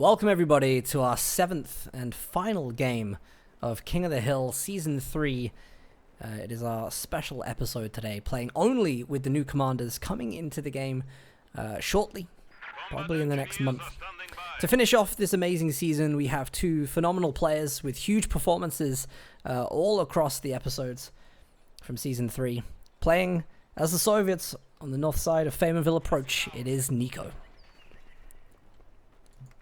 Welcome everybody to our 7th and final game of King of the Hill Season 3. It is our special episode today, playing only with the new commanders coming into the game shortly, probably in the next month. To finish off this amazing season, we have two phenomenal players with huge performances all across the episodes from Season 3. Playing as the Soviets on the north side of Faymonville Approach, it is Nico.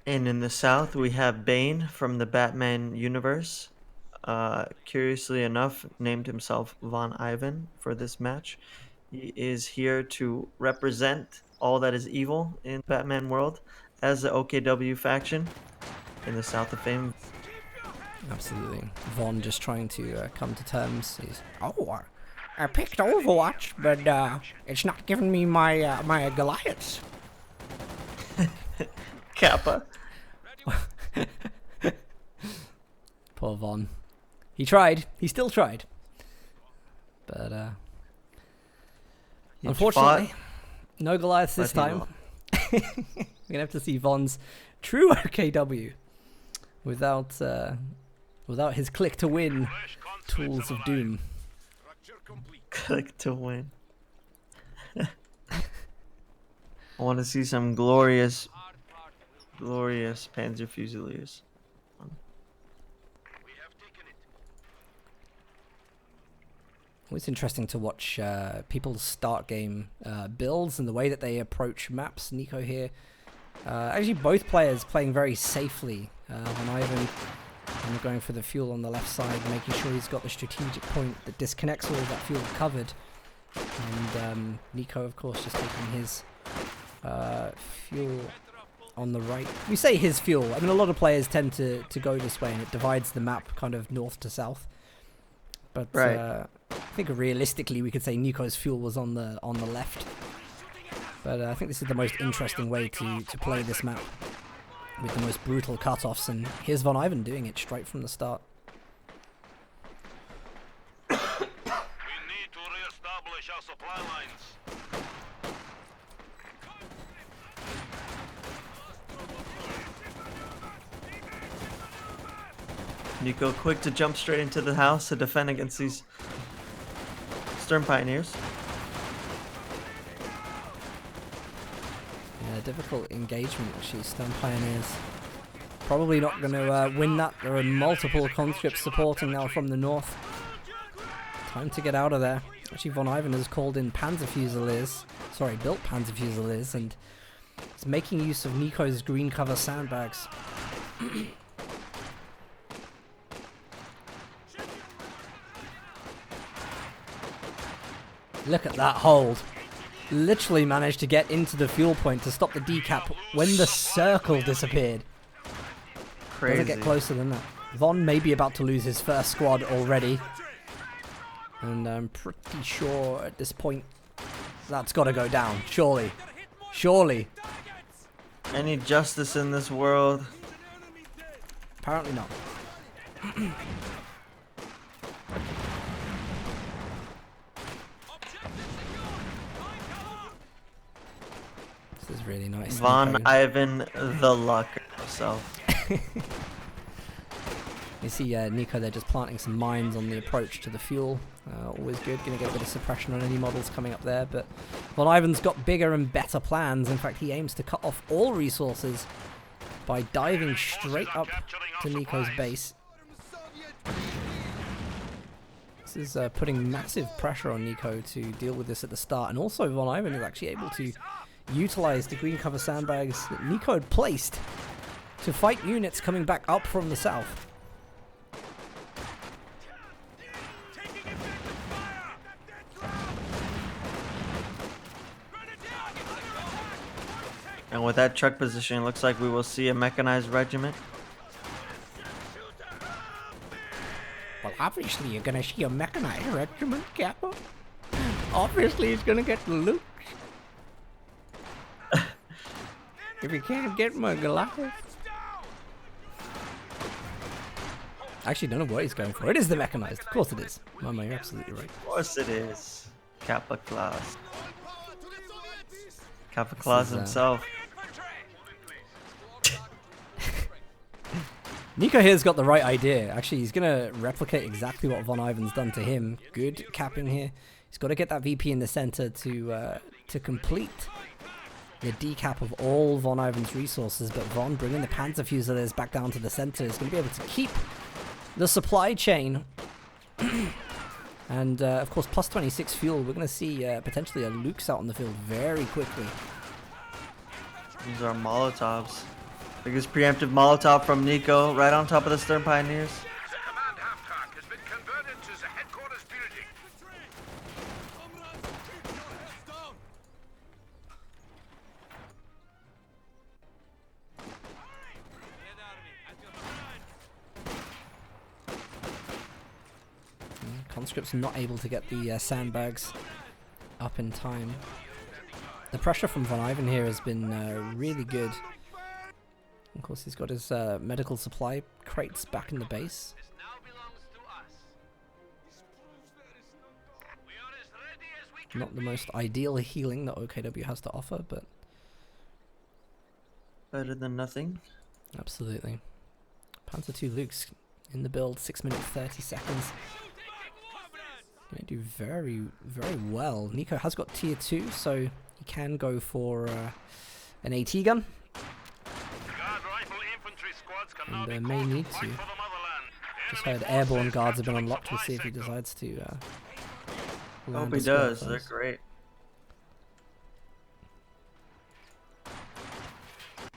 And in the south, we have Bane from the Batman universe. Curiously enough, named himself Von Ivan for this match. He is here to represent all that is evil in Batman world as the OKW faction in the south of Fame. Absolutely. Von just trying to come to terms. He's, I picked Overwatch, but it's not giving me my my Goliaths. Kappa. Poor Von. He tried. He still tried. But unfortunately, no Goliaths this time. We're gonna have to see Von's true OKW without his click to win tools of doom. Click to win. I want to see some glorious Panzer Fusiliers. It's interesting to watch people's start game builds and the way that they approach maps. Nico here. Actually, both players playing very safely. Von Ivan going for the fuel on the left side, making sure he's got the strategic point that disconnects all of that fuel covered. And Nico, of course, just taking his fuel on the right. We say his fuel. I mean, a lot of players tend to go this way, and it divides the map kind of north to south. But right. I think realistically, we could say Nico's fuel was on the left. But I think this is the most interesting way to play this map, with the most brutal cutoffs. And here's Von Ivan doing it straight from the start. We need to re-establish our supply lines. Nico quick to jump straight into the house to defend against these Stern Pioneers. Yeah, difficult engagement actually. Stern Pioneers probably not going to win that. There are multiple conscripts supporting now from the north. Time to get out of there. Actually, Von Ivan has called in Panzer Fusiliers. Sorry, built Panzer Fusiliers, and is making use of Nico's green cover sandbags. Look at that hold. Literally managed to get into the fuel point to stop the decap when the circle disappeared. Crazy. Doesn't get closer than that. Von may be about to lose his first squad already. And I'm pretty sure at this point that's got to go down. Surely. Surely. Any justice in this world? Apparently not. This is really nice. Von Nico. Ivan the Luck himself. You see Nico there just planting some mines on the approach to the fuel. Always good. Going to get a bit of suppression on any models coming up there. But Von Ivan's got bigger and better plans. In fact, he aims to cut off all resources by diving straight up to Nico's base. This is putting massive pressure on Nico to deal with this at the start. And also Von Ivan is actually able to utilize the green cover sandbags that Nico had placed to fight units coming back up from the south. And with that truck position, it looks like we will see a mechanized regiment. Well, obviously you're gonna see a mechanized regiment, Kappa. Obviously it's gonna get the loot. If you can't get my Goliath. Actually, don't know what he's going for. It is the mechanized. Of course it is. Mama, you're absolutely right. Of course it is. Kappa class. Kappa class himself. Nico here's got the right idea. Actually, he's going to replicate exactly what Von Ivan's done to him. Good capping here. He's got to get that VP in the center to complete the decap of all Von Ivan's resources. But Von bringing the Panzer Fusiliers back down to the center is going to be able to keep the supply chain. And, of course, plus 26 fuel. We're going to see potentially a Luke's out on the field very quickly. These are Molotovs. Biggest preemptive Molotov from Nico, right on top of the Stern Pioneers. The command half-track has been converted to the headquarters building. Conscript's not able to get the sandbags up in time. The pressure from Von Ivan here has been really good. Of course, he's got his medical supply crates back in the base. This now belongs to us. We are as ready as we can Not the most ideal healing that OKW has to offer, but Better than nothing. absolutely. Panzer II Luke's in the build, 6 minutes 30 seconds. Gonna do very, very well. Nico has got tier 2, so he can go for an AT gun. Guard rifle infantry squads can now And be may called to need fight to. for the motherland. Just Enemy heard airborne forces guards have been capturing unlocked. We'll supply see if he sector. decides to I land hope a he squad does. They're first. great.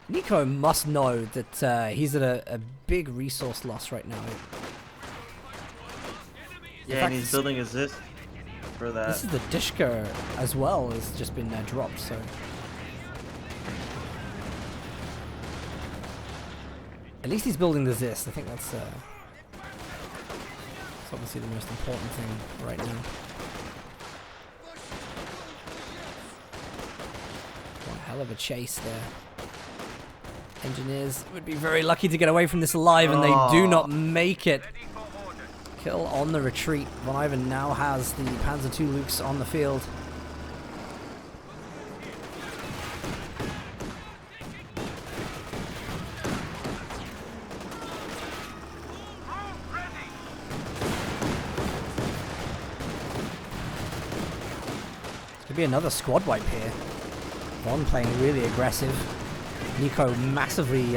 Nico must know that he's at a big resource loss right now. Yeah, fact, and he's building a zip for that. This is the Dishka as well, has just been dropped, so... At least he's building the Zist. I think that's obviously the most important thing right now. One hell of a chase there. Engineers would be very lucky to get away from this alive, and they do not make it. Kill on the retreat. Von Ivan now has the Panzer II Lukes on the field. Could be another squad wipe here. Von playing really aggressive. Nico massively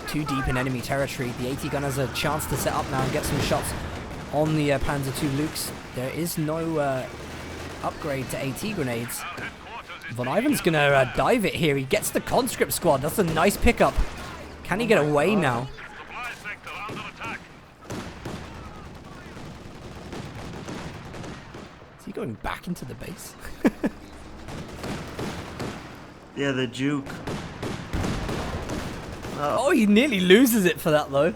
too deep in enemy territory. The AT gun has a chance to set up now and get some shots on the Panzer II Lukes. There is no upgrade to AT grenades. Von Ivan's gonna dive it here. He gets the conscript squad. That's a nice pickup. Can he get away now? Supply sector under attack. Is he going back into the base? Yeah, the juke. Oh, he nearly loses it for that though.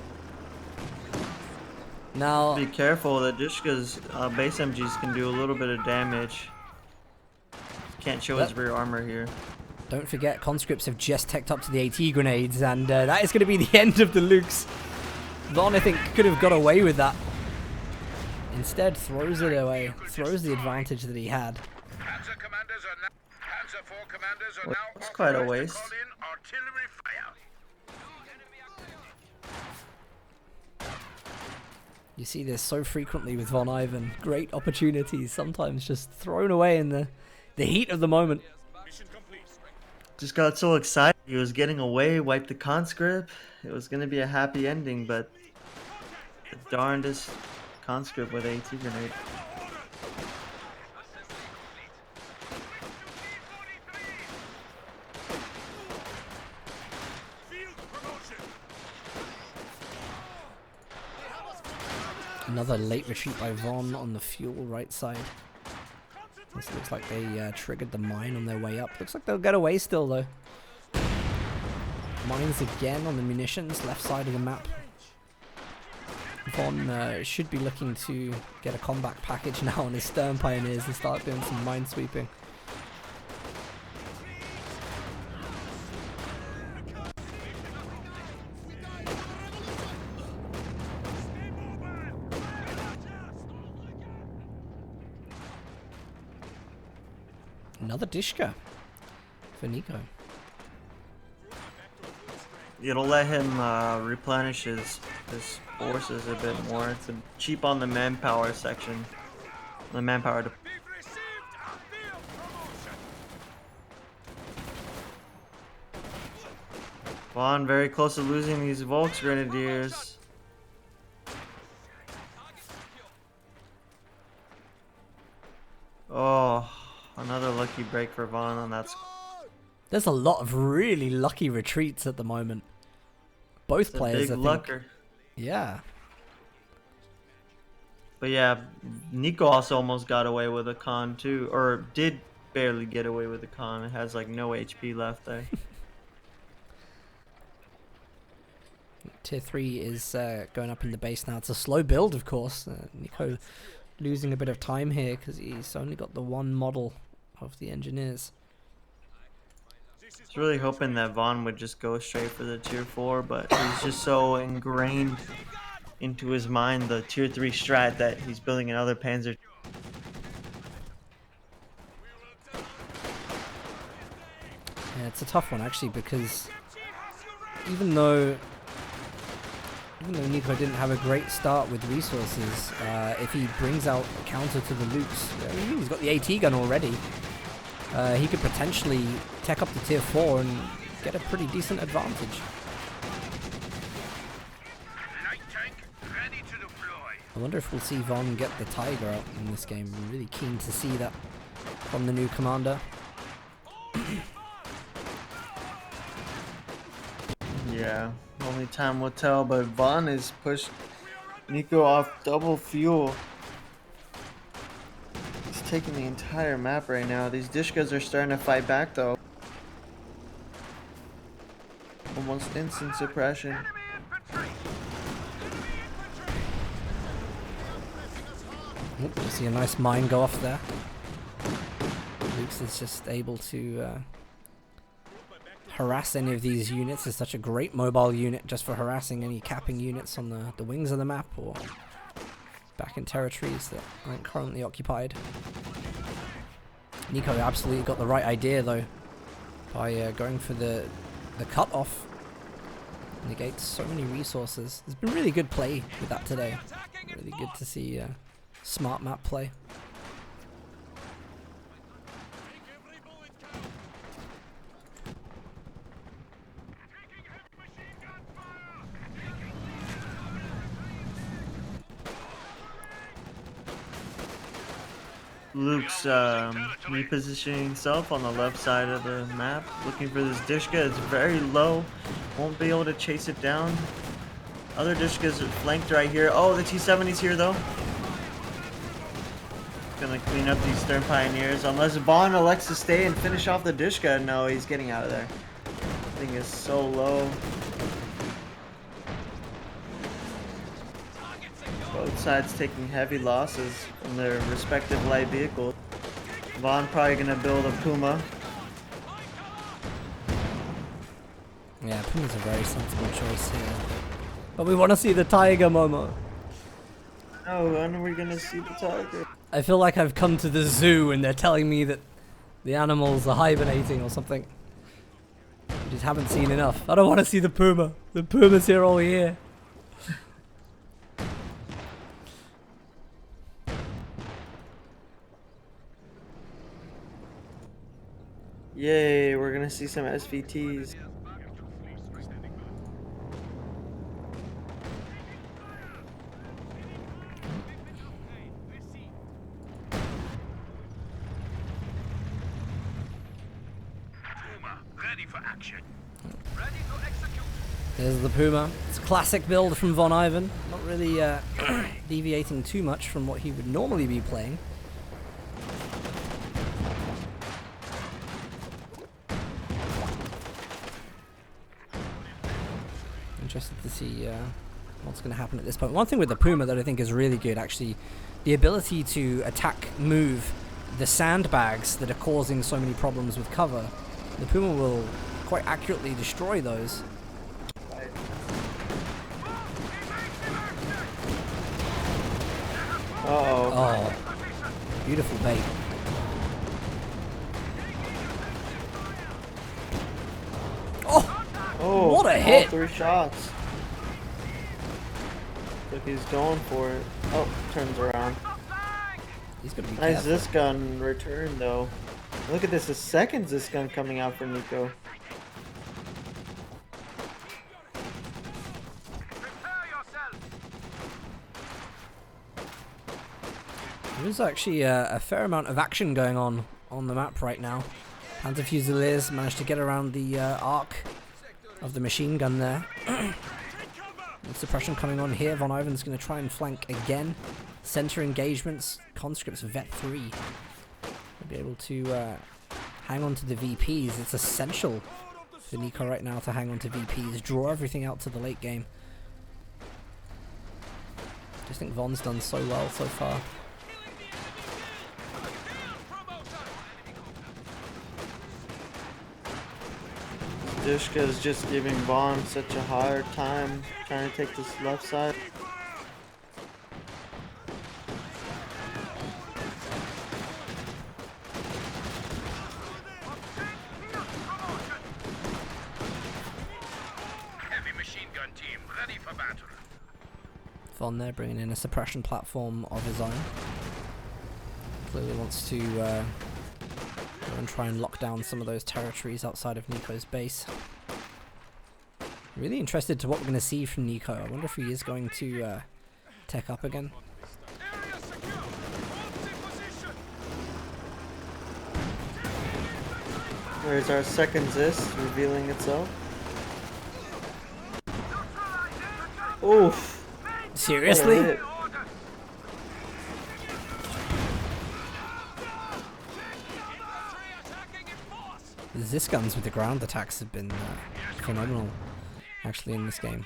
Now, Be careful, the Dishka's base MGs can do a little bit of damage. Can't show his rear armor here. don't forget, conscripts have just teched up to the AT grenades, and that is going to be the end of the Lukes. Von, I think, could have got away with that. Instead, throws it away. Throws the advantage that he had. Panzer commanders are now. Panzer IV commanders are Well, now that's quite a authorized to waste. call in artillery fire. You see this so frequently with Von Ivan. Great opportunities, sometimes just thrown away in the heat of the moment. Just got so excited. He was getting away, wiped the conscript. It was going to be a happy ending, but the darndest conscript with AT grenade. Another late retreat by Von on the fuel right side. This looks like they triggered the mine on their way up. Looks like they'll get away still though. Mines again on the munitions, left side of the map. Von should be looking to get a combat package now on his Stern Pioneers and start doing some mine sweeping. Another Dishka for Nico. It'll let him replenish his forces a bit more. It's cheap on the manpower section. The manpower. Vaughn very close to losing these Volks Grenadiers. Oh, another lucky break for Vaughn on that. There's a lot of really lucky retreats at the moment. Both It's a players, big I think. lucker. Yeah. But yeah, Nico also almost got away with a con too, or did barely get away with a con. It has like no HP left there. Tier 3 is going up in the base now. It's a slow build, of course. Nico losing a bit of time here because he's only got the one model of the engineers. I was really hoping that Vaughn would just go straight for the tier 4, but he's just so ingrained into his mind the tier 3 strat that he's building another Panzer. Yeah, it's a tough one actually because even though Nico didn't have a great start with resources, if he brings out a counter to the Lukes, he's got the AT gun already. He could potentially tech up to tier 4 and get a pretty decent advantage. I wonder if we'll see Von get the Tiger out in this game. I'm really keen to see that from the new commander. Yeah, only time will tell, but Vaughn has pushed Nico off double fuel. He's taking the entire map right now. These Dishkas are starting to fight back though. Almost instant suppression. Oh, you see a nice mine go off there. Lukes is just able to harass any of these units. It's such a great mobile unit just for harassing any capping units on the wings of the map or back in territories that aren't currently occupied. Nico absolutely got the right idea though by going for the cut-off. Negates so many resources. There's been really good play with that today. Really good to see smart map play. Luke's repositioning himself on the left side of the map, looking for this Dishka. It's very low, won't be able to chase it down. Other Dishkas are flanked right here. Oh, the T-70's here though. Gonna clean up these Stern Pioneers, unless Vaughn elects to stay and finish off the Dishka. No, he's getting out of there. Thing is so low. Both sides taking heavy losses from their respective light vehicles. Vaughn probably gonna build a Puma. Yeah, Puma's a very sensible choice here. But we want to see the Tiger, Momo. Oh, when are we gonna see the Tiger? I feel like I've come to the zoo and they're telling me that the animals are hibernating or something. We just haven't seen enough. I don't want to see the Puma. The Puma's here all year. Yay, we're gonna see some SVTs. Ready for action. Ready to execute. There's the Puma. It's a classic build from Von Ivan. Not really deviating too much from what he would normally be playing. Interested to see what's going to happen at this point. One thing with the Puma that I think is really good, actually, the ability to attack, move the sandbags that are causing so many problems with cover. The Puma will quite accurately destroy those. Uh-oh. Oh, beautiful bait. Oh, Oh, what a hit. All 3 shots. Look, he's going for it. Oh, turns around. He's gonna be Nice careful. this gun return though. Look at this, the second this gun coming out for Nico. There's actually a fair amount of action going on the map right now. Panzer Fusiliers managed to get around the arc of the machine gun there. Suppression coming on here. Von Ivan's going to try and flank again. Center engagements. Conscripts Vet 3. We'll be able to hang on to the VPs. It's essential for Nico right now to hang on to VPs. Draw everything out to the late game. Just think Von's done so well so far. Dushka is just giving Vaughn such a hard time trying to take this left side. Heavy machine gun team ready for battle. Von there bringing in a suppression platform of his own. Clearly wants to go and try and lock down some of those territories outside of Nico's base. Really interested to what we're going to see from Nico. I wonder if he is going to tech up again. There's our second Zis revealing itself. Oof. Seriously? What a hit. The Zis guns with the ground attacks have been phenomenal, actually, in this game.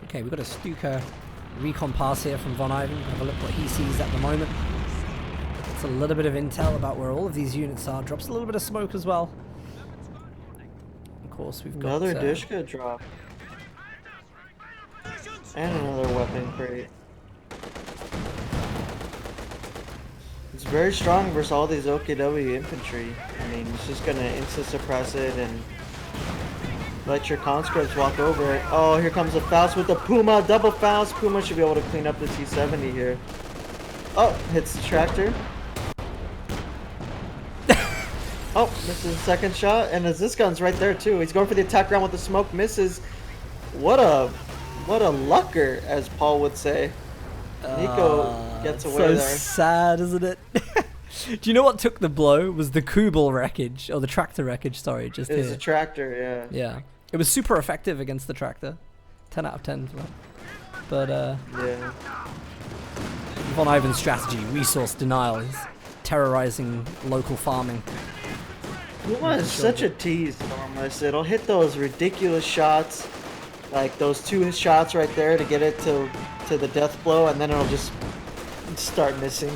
Okay, we've got a Stuka recon pass here from Von Ivan. Have a look what he sees at the moment. It's a little bit of intel about where all of these units are. Drops a little bit of smoke as well. Of course, we've got Another Dushka drop. And another weapon crate. It's very strong versus all these OKW infantry. I mean, it's just gonna insta-suppress it and let your conscripts walk over it. Oh, here comes a Faust with the Puma, double Faust. Puma should be able to clean up the T-70 here. Oh, hits the tractor. Oh, misses the second shot, and this gun's right there too. He's going for the attack round with the smoke, misses. What a lucker, as Paul would say. Nico gets away so there. sad, isn't it? Do you know what took the blow? Was the Kubel wreckage, or the tractor wreckage? Sorry, just It was here. a tractor, yeah. Yeah, it was super effective against the tractor. 10 out of 10 for that. But Yeah. Von Ivan's strategy, resource denial, is terrorizing local farming. Puma is such a tease, Stormless. It'll hit those ridiculous shots, like those 2 shots right there to get it to the death blow, and then it'll just start missing.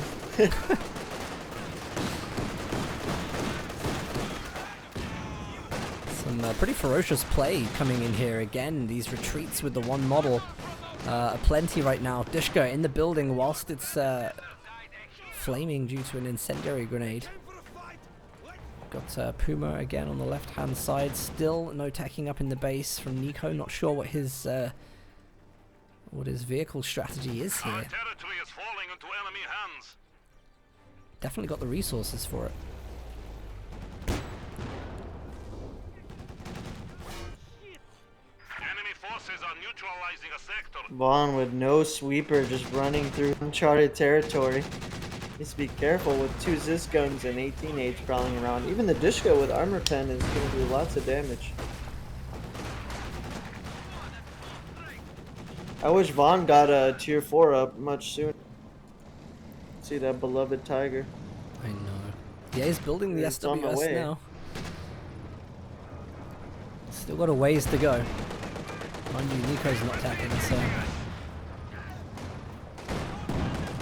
Some pretty ferocious play coming in here again. These retreats with the one model are plenty right now. Dushka in the building whilst it's flaming due to an incendiary grenade. Got Puma again on the left-hand side. Still no tacking up in the base from Nico. Not sure what his vehicle strategy is Our here. territory is falling into enemy hands. Definitely got the resources for it. Enemy forces are neutralizing a sector. Vaughn with no sweeper, just running through uncharted territory. Needs to be careful with 2 Zis guns and 18H prowling around. Even the Dushka with armor 10 is going to do lots of damage. I wish Vaughn got a tier 4 up much sooner. See that beloved tiger. I know. Yeah, he's building the It's on the SWS way. now. Still got a ways to go. Mind you, Nico's not tapping, so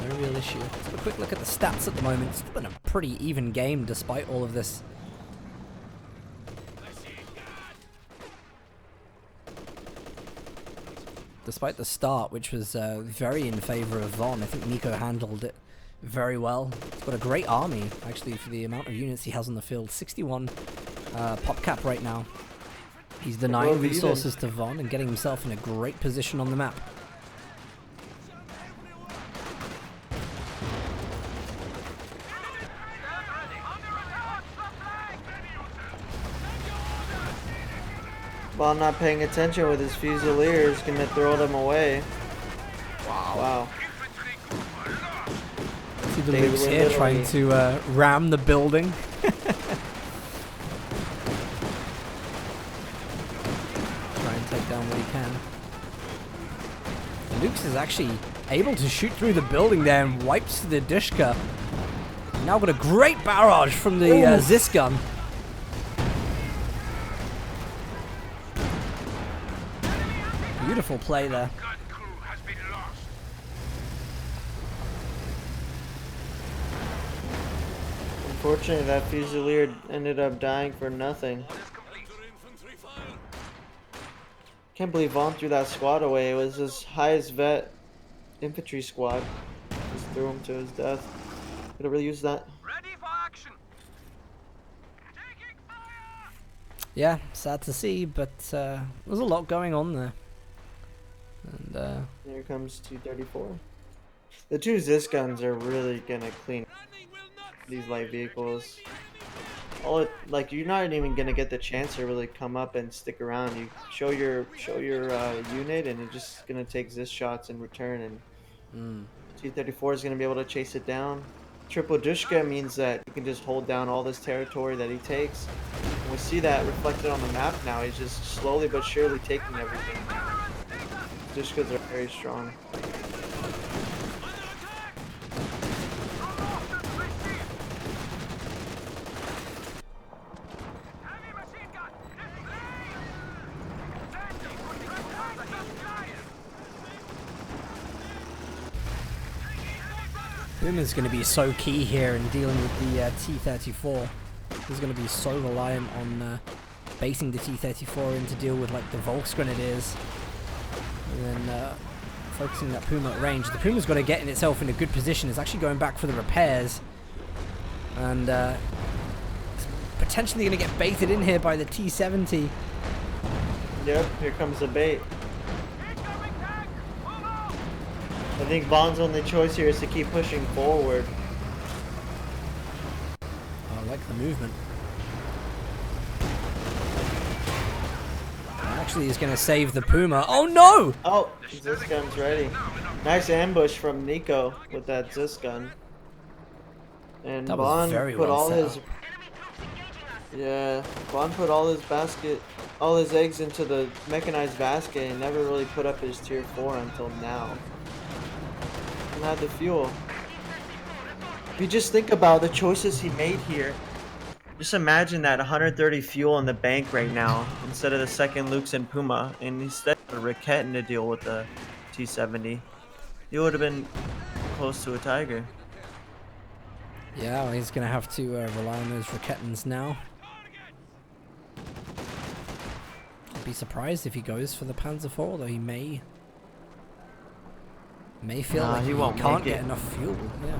no real issue. Let's have a quick look at the stats at the moment. It's been a pretty even game despite all of this. Despite the start, which was very in favor of Von, I think Nico handled it very well. He's got a great army, actually, for the amount of units he has on the field. 61 pop cap right now. He's denying resources to Von and getting himself in a great position on the map. While not paying attention with his Fusiliers, gonna throw them away. Wow. See the Lukes here trying to ram the building. Try and take down what he can. Lukes is actually able to shoot through the building there and wipes the Dishka. Now got a great barrage from the Zis gun. Beautiful play there. Unfortunately, that Fusilier ended up dying for nothing. Can't believe Vaughn threw that squad away. It was his highest vet infantry squad. Just threw him to his death. Could have really used that. Ready for action. Taking fire. Yeah, sad to see, but there's a lot going on there. And Here comes 234. The two Zis guns are really gonna clean these light vehicles. Like you're not even gonna get the chance to really come up and stick around. You show your unit, and it's just gonna take Zis shots in return. And 234 is gonna be able to chase it down. Triple Dushka means that you can just hold down all this territory that he takes. And we see that reflected on the map now. He's just slowly but surely taking everything. Dushkas are very strong. Puma's going to be so key here in dealing with the T-34. He's going to be so reliant on basing the T-34 in to deal with like the Volksgrenadiers. And then focusing that Puma at range. The Puma's got to get in itself in a good position. It's actually going back for the repairs. And it's potentially going to get baited in here by the T-70. Yep, here comes the bait. I think Vaughn's only choice here is to keep pushing forward. I like the movement. Actually, he's going to save the Puma. Oh no! Oh, Zis gun's ready. Nice ambush from Nico with that Zis gun. And That was Vaughn very put well all set his up. Vaughn put all his eggs into the mechanized basket and never really put up his tier 4 until now. And had the fuel. If you just think about the choices he made here, just imagine that 130 fuel in the bank right now instead of the second Lukes and Puma, and instead of Raketin to deal with the T-70. He would have been close to a Tiger. Yeah, well, he's going to have to rely on those Raketins now. I'd be surprised if he goes for the Panzer IV, although he may feel like he can't get enough fuel. Yeah.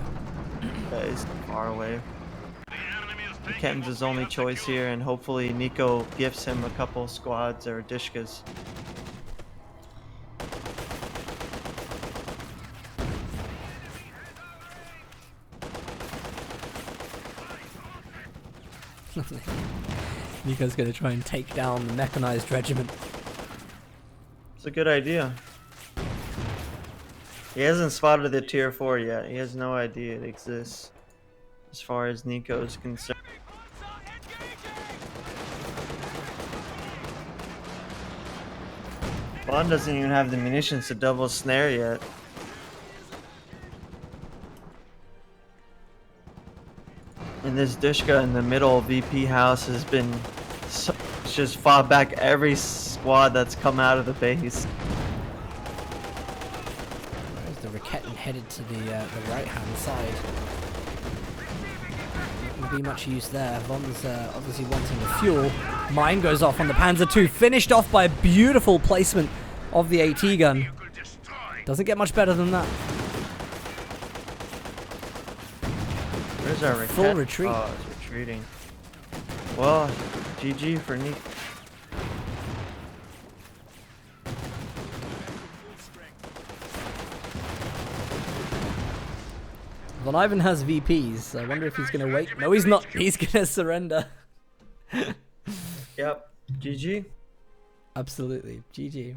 That is far away. Ken's his only choice here, and hopefully Nico gifts him a couple squads or Dishkas. Nico's going to try and take down the mechanized regiment. It's a good idea. He hasn't spotted the tier 4 yet. He has no idea it exists as far as Nico is concerned. Bond doesn't even have the munitions to double snare yet. And this Dushka in the middle VP house has been just fought back every squad that's come out of the base. There's the Raketin headed to the right hand side. Not going to be much use there. Von's obviously wanting the fuel. Mine goes off on the Panzer II, finished off by a beautiful placement of the AT gun. Doesn't get much better than that. Where's our Full raquette? retreat. Oh, it's retreating. Well, GG for Nick. Von Ivan has VPs. I wonder if he's going to wait. No, he's not. He's going to surrender. Yep. GG. Absolutely. GG.